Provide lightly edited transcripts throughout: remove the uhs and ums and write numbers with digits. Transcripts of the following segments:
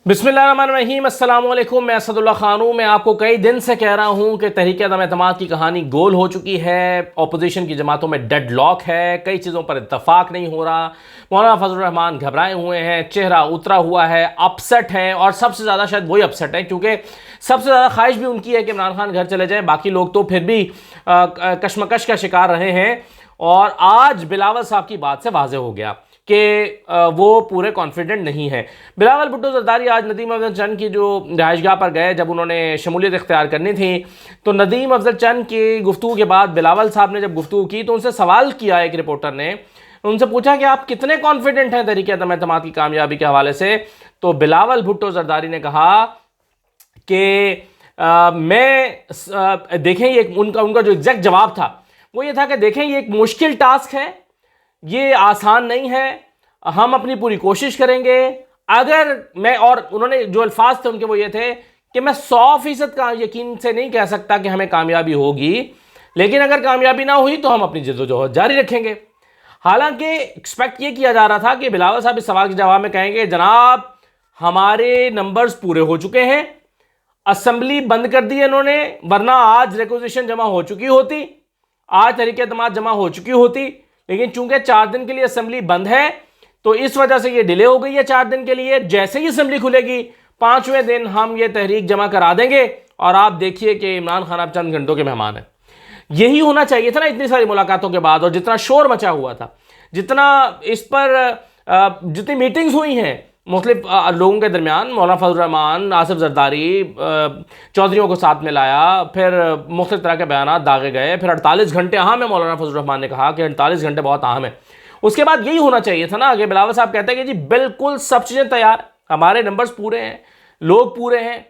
बिस्मिल्लाहिर्रहमानिर्रहीम, अस्सलाम वालेकुम। मैं असदुल्ला खान हूँ। मैं आपको कई दिन से कह रहा हूँ कि तहरीक अदम एतमाद की कहानी गोल हो चुकी है। अपोजिशन की जमातों में डेड लॉक है, कई चीज़ों पर इत्तफाक नहीं हो रहा। मौलाना फजलुर रहमान घबराए हुए हैं, चेहरा उतरा हुआ है, अपसेट हैं। और सबसे ज़्यादा शायद वही अपसेट है क्योंकि सबसे ज़्यादा ख्वाहिश भी उनकी है कि इमरान खान घर चले जाएँ। बाकी लोग तो फिर भी कशमकश का शिकार रहे हैं। और आज बिलावल साहब की बात से वाज़ेह हो गया कि वो पूरे कॉन्फिडेंट नहीं है। बिलावल भुट्टो जरदारी आज नदीम अफजल चंद की जो रिहाइशगाह पर गए, जब उन्होंने शमूलियत इख्तियार करनी थी, तो नदीम अफजल चंद की गुफ्तगू के बाद बिलावल साहब ने जब गुफ्तगू की तो उनसे सवाल किया, एक रिपोर्टर ने उनसे पूछा कि आप कितने कॉन्फिडेंट हैं तहरीक अदम एतमाद की कामयाबी के हवाले से। तो बिलावल भुट्टो जरदारी ने कहा कि देखें, ये उनका जो एग्जैक्ट जवाब था वो ये था कि देखें, ये एक मुश्किल टास्क है, ये आसान नहीं है, हम अपनी पूरी कोशिश करेंगे। अगर मैं, और उन्होंने जो अल्फाज थे उनके वो ये थे कि मैं 100% का यकीन से नहीं कह सकता कि हमें कामयाबी होगी, लेकिन अगर कामयाबी ना हुई तो हम अपनी जद्दोजहद जारी रखेंगे। हालांकि एक्सपेक्ट ये किया जा रहा था कि बिलावल साहब इस सवाल के जवाब में कहेंगे, जनाब हमारे नंबर्स पूरे हो चुके हैं, असेंबली बंद कर दी है इन्होंने, वरना आज रिक्वेजिशन जमा हो चुकी होती, आज तहरीक एतमाद जमा हो चुकी होती, लेकिन चूंकि 4 दिन के लिए असेंबली बंद है तो इस वजह से ये डिले हो गई है 4 दिन के लिए। जैसे ही असेंबली खुलेगी 5वें दिन हम ये तहरीक जमा करा देंगे और आप देखिए कि इमरान खान अब चंद घंटों के मेहमान हैं। यही होना चाहिए था ना इतनी सारी मुलाकातों के बाद, और जितना शोर मचा हुआ था, जितना इस पर जितनी मीटिंग्स हुई हैं मुख्तलिफ लोगों के दरमियान, मौलाना फजलुर रहमान, आसिफ जरदारी, चौधरियों को साथ में लाया, फिर मुख्तलिफ तरह के बयान दागे गए, फिर 48 घंटे अहम है। मौलाना फजलुर रहमान ने कहा कि 48 घंटे बहुत अहम है। उसके बाद यही होना चाहिए था ना कि बिलावल साहब कहते हैं कि जी बिल्कुल सब चीज़ें तैयार, हमारे नंबर्स पूरे हैं, लोग पूरे हैं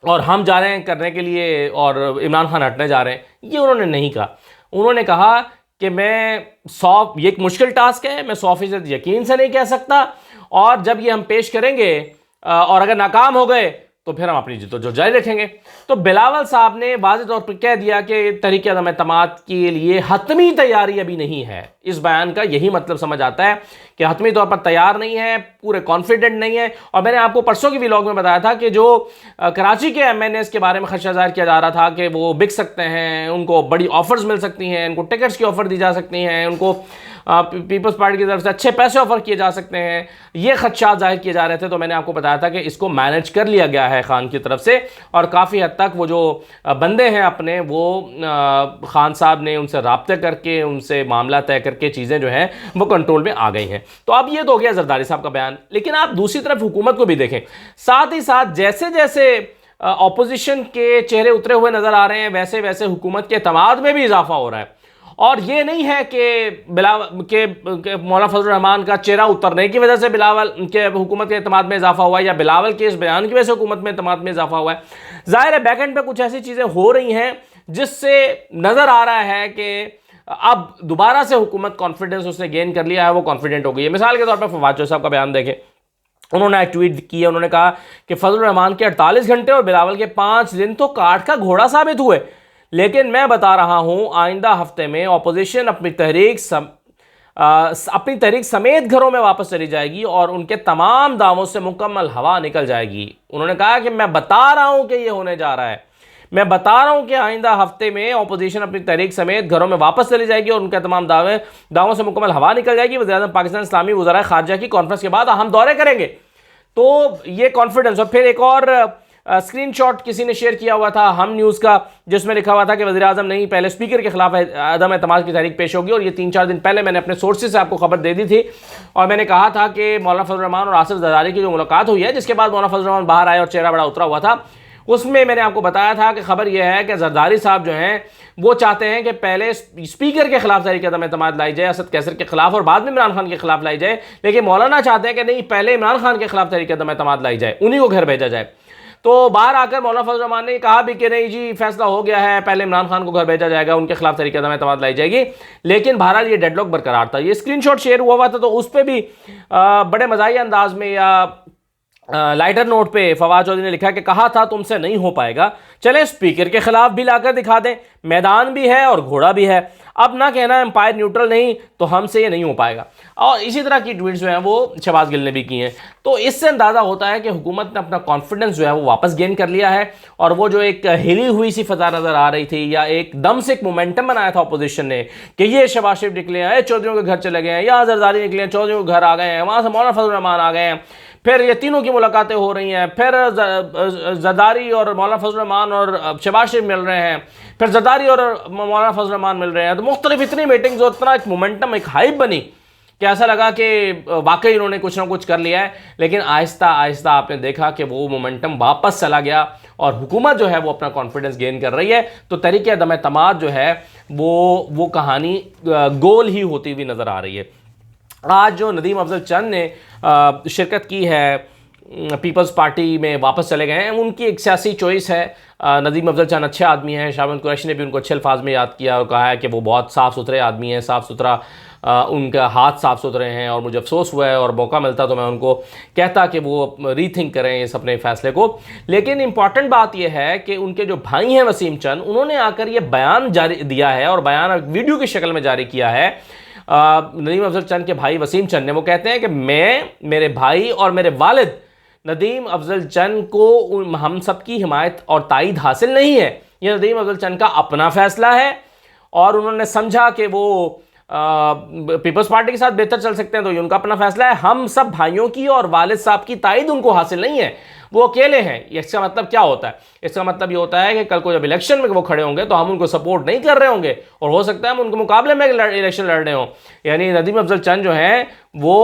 और हम जा रहे हैं करने के लिए और इमरान खान हटने जा रहे हैं। ये उन्होंने नहीं कहा। उन्होंने कहा कि ये एक मुश्किल टास्क है, मैं 100% यकीन से नहीं कह सकता, और जब ये हम पेश करेंगे और अगर नाकाम हो गए तो फिर हम अपनी जिद्दोजहद जो जारी रखेंगे। तो बिलावल साहब ने वाज़ेह तौर पर कह दिया कि तहरीक अदम एतमाद के लिए हतमी तैयारी अभी नहीं है। इस बयान का यही मतलब समझ आता है कि हतमी तौर पर तैयार नहीं है, पूरे कॉन्फिडेंट नहीं है। और मैंने आपको परसों की व्लॉग में बताया था कि जो कराची के MNAs के बारे में खदशा जाहिर किया जा रहा था कि वो बिक सकते हैं, उनको बड़ी ऑफर्स मिल सकती हैं, उनको टिकट्स की ऑफर दी जा सकती हैं, उनको पीपल्स पार्टी की तरफ से अच्छे पैसे ऑफर किए जा सकते हैं, ये खदशात जाहिर किए जा रहे थे। तो मैंने आपको बताया था कि इसको मैनेज कर लिया गया है खान की तरफ से, और काफ़ी हद तक वो जो बंदे हैं अपने, वो खान साहब ने उनसे राब्ते करके, उनसे मामला तय करके चीज़ें जो हैं वो कंट्रोल में आ गई हैं। तो अब ये तो हो गया जरदारी साहब का बयान, लेकिन आप दूसरी तरफ हुकूमत को भी देखें। साथ ही साथ जैसे जैसे अपोजिशन के चेहरे उतरे हुए नजर आ रहे हैं, वैसे वैसे हुकूमत के एतमाद में भी इजाफा हो रहा है। और ये नहीं है कि मौलाना फजलुर रहमान का चेहरा उतरने की वजह से बिलावल के हुकूमत के एतमाद में इजाफा हुआ है, या बिलावल के इस बयान की वजह से हुकूमत में एतमाद में इजाफा हुआ है। जाहिर है बैकएंड पे कुछ ऐसी चीज़ें हो रही हैं जिससे नज़र आ रहा है कि अब दोबारा से हुकूमत कॉन्फिडेंस उसने गेन कर लिया है, वो कॉन्फिडेंट हो गई है। मिसाल के तौर पर फवाद चौधरी साहब का बयान देखें, उन्होंने एक ट्वीट किया, उन्होंने कहा कि फजलुर रहमान के 48 घंटे और बिलावल के 5 दिन तो काठ का घोड़ा साबित हुए, लेकिन मैं बता रहा हूं आइंदा हफ्ते में अपोजिशन अपनी तहरीक समेत घरों में वापस चली जाएगी और उनके तमाम दावों से मुकम्मल हवा निकल जाएगी। उन्होंने कहा कि मैं बता रहा हूं कि यह होने जा रहा है, मैं बता रहा हूं कि आइंदा हफ्ते में अपोजिशन अपनी तहरीक समेत घरों में वापस चली जाएगी और उनके तमाम दावों से मुकम्मल हवा निकल जाएगी। वज़ीर-ए-आज़म पाकिस्तान इस्लामी वज़राए ख़ारिजा की कॉन्फ्रेंस के बाद अहम दौरे करेंगे। तो ये कॉन्फिडेंस। और फिर एक और स्क्रीनशॉट किसी ने शेयर किया हुआ था हम न्यूज़ का, जिसमें लिखा हुआ था कि वज़ीर-ए-आज़म नहीं, पहले स्पीकर के खिलाफ अदम एतमाद की तहरीक पेश होगी। और ये 3-4 दिन पहले मैंने अपने सोर्सेज से आपको खबर दे दी थी, और मैंने कहा था कि मौलाना फजलुर रहमान और आसिफ जरदारी की जो मुलाकात हुई है, जिसके बाद मौलाना फजलुर रहमान बाहर आए और चेहरा बड़ा उतरा हुआ था, उसमें मैंने आपको बताया था कि खबर यह है कि जरदारी साहब जो हैं वो चाहते हैं कि पहले स्पीकर के खिलाफ तहरीक अदम एतमाद लाई जाए, असद कैसर के खिलाफ, और बाद में इमरान खान के खिलाफ लाई जाए। लेकिन मौलाना चाहते हैं कि नहीं, पहले इमरान खान के खिलाफ तहरीक अदम एतमाद लाई जाए, उन्हीं को घर भेजा जाए। तो बाहर आकर मौलाना फजलुर रहमान ने कहा भी कि नहीं जी, फैसला हो गया है, पहले इमरान खान को घर भेजा जाएगा, उनके खिलाफ तहरीक अदम एतमाद लाई जाएगी। लेकिन बहरहाल ये डेडलॉक बरकरार था। ये स्क्रीनशॉट शेयर हुआ था, तो उस पर भी बड़े मज़ाहिया अंदाज में या लाइटर नोट पे फवाद चौधरी ने लिखा कि कहा था तुमसे नहीं हो पाएगा, चले स्पीकर के खिलाफ भी लाकर दिखा दें, मैदान भी है और घोड़ा भी है, अब ना कहना एम्पायर न्यूट्रल नहीं तो हमसे ये नहीं हो पाएगा। और इसी तरह की ट्वीट्स जो हैं वो शहबाज गिल ने भी की हैं। तो इससे अंदाज़ा होता है कि हुकूमत ने अपना कॉन्फिडेंस जो है वो वापस गेन कर लिया है, और वो जो एक हिली हुई सी फजा नज़र आ रही थी, या एकदम से एक मोमेंटम बनाया था अपोजिशन ने कि ये शहबाज शरीफ निकले हैं, चौधरियों के घर चले गए हैं, या जरदारी निकले हैं, चौधरियों के घर आ गए हैं, वहाँ से मौलाना फजल रहमान आ गए हैं, फिर ये तीनों की मुलाकातें हो रही हैं, फिर जरदारी और मौलाना फजल रहमान और शहबाज शरीफ मिल रहे हैं, फिर जरदारी और मौलाना फजल रहमान मिल रहे हैं। तो मुख्तलिफ इतनी मीटिंग्स और इतना एक मोमेंटम, एक हाइप बनी कि ऐसा लगा कि वाकई इन्होंने कुछ ना कुछ कर लिया है। लेकिन आहिस्ता आहिस्ता आपने देखा कि वो मोमेंटम वापस चला गया और हुकूमत जो है वो अपना कॉन्फिडेंस गेन कर रही है। तो तहरीक अदम एतमाद जो है वो कहानी गोल ही होती हुई नज़र आ रही है। आज जो नदीम अफजल चंद ने शिरकत की है, पीपल्स पार्टी में वापस चले गए हैं, उनकी एक सियासी चॉइस है। नदीम अफजल चंद अच्छे आदमी हैं, शामिल कुरैशी ने भी उनको अच्छे अल्फाज में याद किया और कहा है कि वो बहुत साफ़ सुथरे आदमी हैं, साफ़ सुथरा उनका हाथ साफ़ सुथरे हैं, और मुझे अफसोस हुआ है और मौका मिलता तो मैं उनको कहता कि वो रीथिंक करें इस अपने फ़ैसले को। लेकिन इंपॉर्टेंट बात यह है कि उनके जो भाई हैं वसीम चंद, उन्होंने आकर ये बयान जारी दिया है, और बयान वीडियो की शक्ल में जारी किया है। नदीम अफजल चंद के भाई वसीम चंद ने, वो कहते हैं कि मैं, मेरे भाई और मेरे वालिद नदीम अफजल चंद को हम सब की हिमायत और ताईद हासिल नहीं है, यह नदीम अफजल चंद का अपना फ़ैसला है, और उन्होंने समझा कि वो पीपल्स पार्टी के साथ बेहतर चल सकते हैं तो ये उनका अपना फैसला है। हम सब भाइयों की और वालिद साहब की ताईद उनको हासिल नहीं है, वो अकेले हैं। इसका मतलब क्या होता है? इसका मतलब ये होता है कि कल को जब इलेक्शन में वो खड़े होंगे तो हम उनको सपोर्ट नहीं कर रहे होंगे, और हो सकता है हम उनके मुकाबले में इलेक्शन लड़ रहे हों। यानी नदीम अफजल चंद जो हैं वो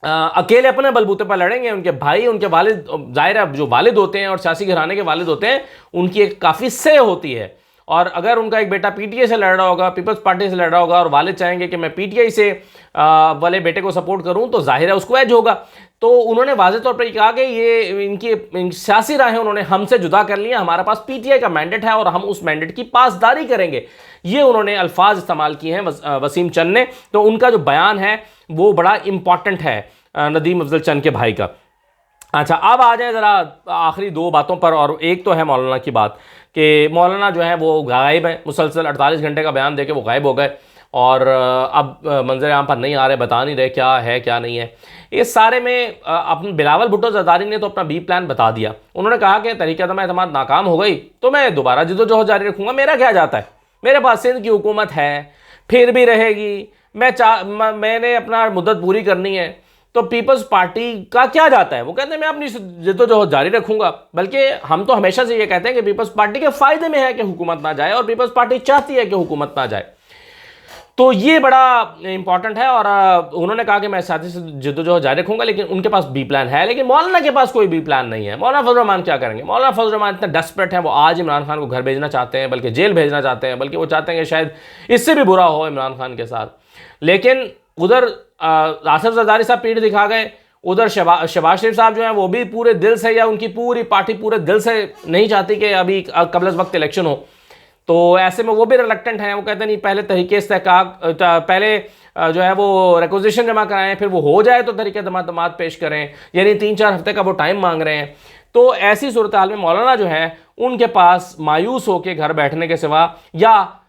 अकेले अपने बलबूते पर लड़ेंगे। उनके भाई, उनके वालिद, जाहिर है जो वालिद होते हैं और सियासी घराने के वालिद होते हैं, उनकी एक काफ़ी से होती है। और अगर उनका एक बेटा पीटीआई से लड़ रहा होगा, पीपल्स पार्टी से लड़ रहा होगा, और वालिद चाहेंगे कि मैं पीटीआई से वाले बेटे को सपोर्ट करूं, तो जाहिर है उसको एज होगा। तो उन्होंने वाज़ेह तौर पर कहा कि ये इनकी सियासी राहें उन्होंने हमसे जुदा कर ली हैं, हमारे पास पीटीआई का मैंडेट है और हम उस मैंडेट की पासदारी करेंगे। ये उन्होंने अल्फाज इस्तेमाल किए हैं वसीम चंद ने। तो उनका जो बयान है वो बड़ा इंपॉर्टेंट है नदीम अफजल चंद के भाई का। अच्छा, अब आ जाए ज़रा आखिरी दो बातों पर, और एक तो है मौलाना की बात कि मौलाना जो है वो गायब है, मुसलसल 48 घंटे का बयान देके वो गायब हो गए, और अब मंजर आम पर नहीं आ रहे, बता नहीं रहे क्या है क्या नहीं है। इस सारे में अपने बिलावल भुट्टो जरदारी ने तो अपना बी प्लान बता दिया। उन्होंने कहा कि तहरीक अदम एतमाद नाकाम हो गई तो मैं दोबारा जिद्दोजहद जारी रखूँगा, मेरा क्या जाता है, मेरे पास सिंध की हुकूमत है, फिर भी रहेगी, मैंने अपना मुद्दत पूरी करनी है, तो पीपल्स पार्टी का क्या जाता है। वो कहते हैं मैं अपनी जिद्दोजहद जारी रखूंगा। बल्कि हम तो हमेशा से ये कहते हैं कि पीपल्स पार्टी के फायदे में है कि हुकूमत ना जाए, और पीपल्स पार्टी चाहती है कि हुकूमत ना जाए। तो ये बड़ा इंपॉर्टेंट है। और उन्होंने कहा कि मैं साथी से जिद्दोजहद जारी रखूंगा, लेकिन उनके पास बी प्लान है। लेकिन मौलाना के पास कोई बी प्लान नहीं है। मौलाना फजल रहमान क्या करेंगे? मौलाना फजल रहमान इतना डेस्परेट हैं, वो आज इमरान खान को घर भेजना चाहते हैं, बल्कि जेल भेजना चाहते हैं, बल्कि वो चाहते हैं कि शायद इससे भी बुरा हो इमरान खान के साथ। लेकिन उधर आसिफ जरदारी साहब पीठ दिखा गए, उधर शहबाज शरीफ साहब जो हैं वो भी पूरे दिल से, या उनकी पूरी पार्टी पूरे दिल से नहीं चाहती कि अभी कबल वक्त इलेक्शन हो। तो ऐसे में वो भी रिलक्टेंट हैं। वो कहते नहीं, पहले तहरीके इस्तेहकाक, पहले जो है वो रिक्वेजिशन जमा कराएं, फिर वो हो जाए तो तहरीक दमात पेश करें। यानी 3-4 हफ्ते का वो टाइम मांग रहे हैं। तो ऐसी सूरत हाल में मौलाना जो है उनके पास मायूस होकर घर बैठने के सिवा, या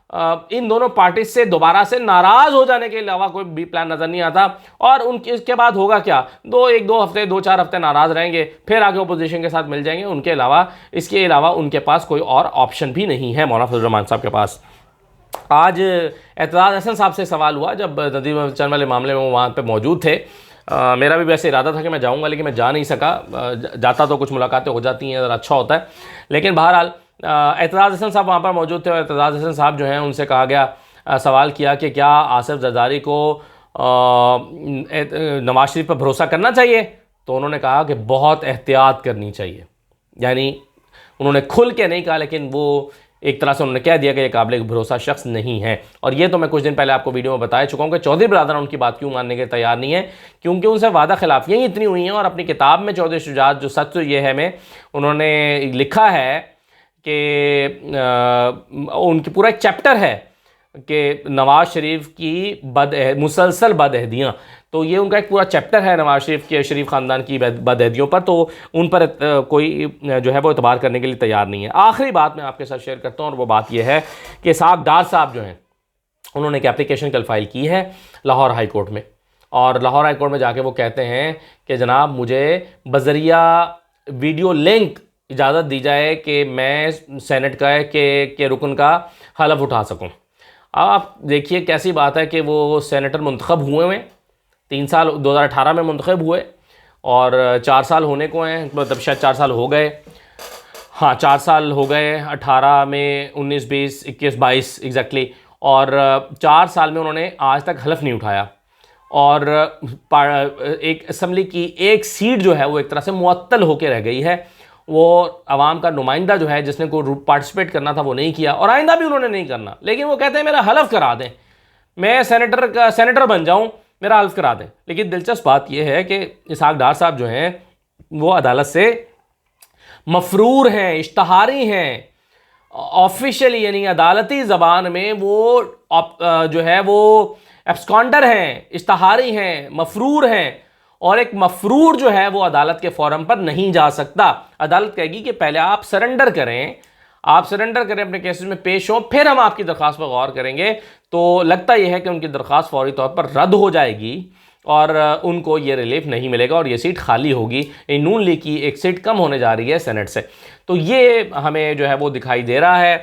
इन दोनों पार्टी से दोबारा से नाराज हो जाने के अलावा कोई भी प्लान नजर नहीं आता। और उनके इसके बाद होगा क्या? 2-4 हफ्ते नाराज रहेंगे, फिर आगे ओपोजिशन के साथ मिल जाएंगे। इसके अलावा उनके पास कोई और ऑप्शन भी नहीं है मौलाना फजल रहमान साहब के पास। आज एतजाज़ हसन साहब से सवाल हुआ, जब नदीम अफजल चंद वाले मामले में वो वहाँ पर मौजूद थे। मेरा भी वैसे इरादा था कि मैं जाऊँगा, लेकिन मैं जा नहीं सका। जाता तो कुछ मुलाकातें हो जाती हैं, ज़रा अच्छा होता है। लेकिन बहरहाल एतजाज़ हसन साहब वहाँ पर मौजूद थे, और एतजाज़ हसन साहब जो हैं उनसे कहा गया, सवाल किया कि क्या आसिफ जरदारी को नवाज शरीफ पर भरोसा करना चाहिए? तो उन्होंने कहा कि बहुत एहतियात करनी चाहिए। यानी उन्होंने खुल के नहीं कहा, लेकिन वो एक तरह से उन्होंने कह दिया कि ये काबिल भरोसा शख्स नहीं है। और ये तो मैं कुछ दिन पहले आपको वीडियो में बता चुका हूँ कि चौधरी बिरादरान उनकी बात क्यों मानने के तैयार नहीं है, क्योंकि उनसे वादा खिलाफियाँ ही इतनी हुई हैं। और अपनी किताब में चौधरी शुजात जो सच ये है में उन्होंने लिखा है कि उनकी पूरा एक चैप्टर है कि नवाज शरीफ की मुसलसल बदअहदियाँ। तो ये उनका एक पूरा चैप्टर है नवाज शरीफ के शरीफ ख़ानदान की बदअहदियों पर, तो उन पर कोई जो है वो एतबार करने के लिए तैयार नहीं है। आखिरी बात मैं आपके साथ शेयर करता हूँ और वो बात ये है कि इसहाक डार साहब जो हैं उन्होंने एक एप्लीकेशन कल फाइल की है लाहौर हाई कोर्ट में, और लाहौर हाई कोर्ट में जाके वो कहते हैं कि जनाब मुझे बज़रिया वीडियो लिंक इजाज़त दी जाए कि मैं सेनेट का के रुकन का हलफ उठा सकूं। आप देखिए कैसी बात है कि वो सेनेटर मुंतखब हुए हैं 3 साल 2018 में मुंतखब हुए और 4 साल होने को हैं, मतलब शायद 4 साल हो गए, हाँ 4 साल हो गए 18 में 19 20 21 22 एग्जैक्टली, और 4 साल में उन्होंने आज तक हलफ नहीं उठाया। और एक असम्बली की एक सीट जो है वो एक तरह से मुअत्तल होकर रह गई है। वो आवाम का नुमाइंदा जो है जिसने को पार्टिसिपेट करना था वो नहीं किया और आइंदा भी उन्होंने नहीं करना, लेकिन वो कहते हैं मेरा हलफ करा दें, मैं सेनेटर बन जाऊं, मेरा हल्फ करा दें। लेकिन दिलचस्प बात यह है कि इसहाक डार साहब जो हैं वो अदालत से मफरूर हैं, इश्तहारी हैं, ऑफिशियली यानी अदालती ज़बान में वो जो है वो एब्सकॉन्डर हैं, इश्तहारी हैं, मफरूर हैं, और एक मफरूर जो है वो अदालत के फोरम पर नहीं जा सकता। अदालत कहेगी कि पहले आप सरेंडर करें, अपने केसेस में पेश हों, फिर हम आपकी दरख्वास्त पर गौर करेंगे। तो लगता यह है कि उनकी दरख्वास्त फौरी तौर पर रद्द हो जाएगी और उनको ये रिलीफ नहीं मिलेगा और ये सीट खाली होगी। नून लीग की एक सीट कम होने जा रही है सेनेट से। तो ये हमें जो है वो दिखाई दे रहा है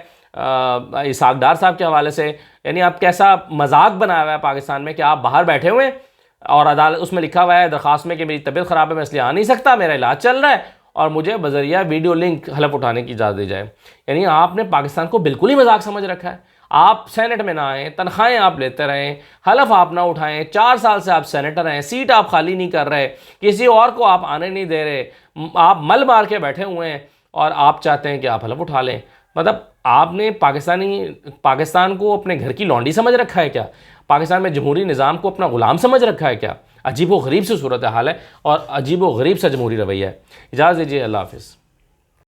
इसहाक डार साहब के हवाले से। यानी आप कैसा मजाक बनाया हुआ है पाकिस्तान में कि आप बाहर बैठे हुए हैं और अदालत उसमें लिखा हुआ है दरख्वास्त में कि मेरी तबीयत ख़राब है, मैं इसलिए आ नहीं सकता, मेरा इलाज चल रहा है और मुझे बज़रिया वीडियो लिंक हलफ उठाने की इजाज़त दी जाए। यानी आपने पाकिस्तान को बिल्कुल ही मजाक समझ रखा है। आप सेनेट में ना आएँ, तनख्वाहें आप लेते रहें, हलफ आप ना उठाएं, 4 साल से आप सेनेटर हैं, सीट आप खाली नहीं कर रहे, किसी और को आप आने नहीं दे रहे, आप मल मार के बैठे हुए हैं और आप चाहते हैं कि आप हलफ उठा लें। मतलब आपने पाकिस्तान को अपने घर की लौंडी समझ रखा है क्या? पाकिस्तान में जमहूरी निज़ाम को अपना ग़ुलाम समझ रखा है क्या? अजीब व गरीब सी सूरत हाल है और अजीब व गरीब सा जमहूरी रवैया है। इजाज़त दीजिए, अल्लाह हाफ़िज़।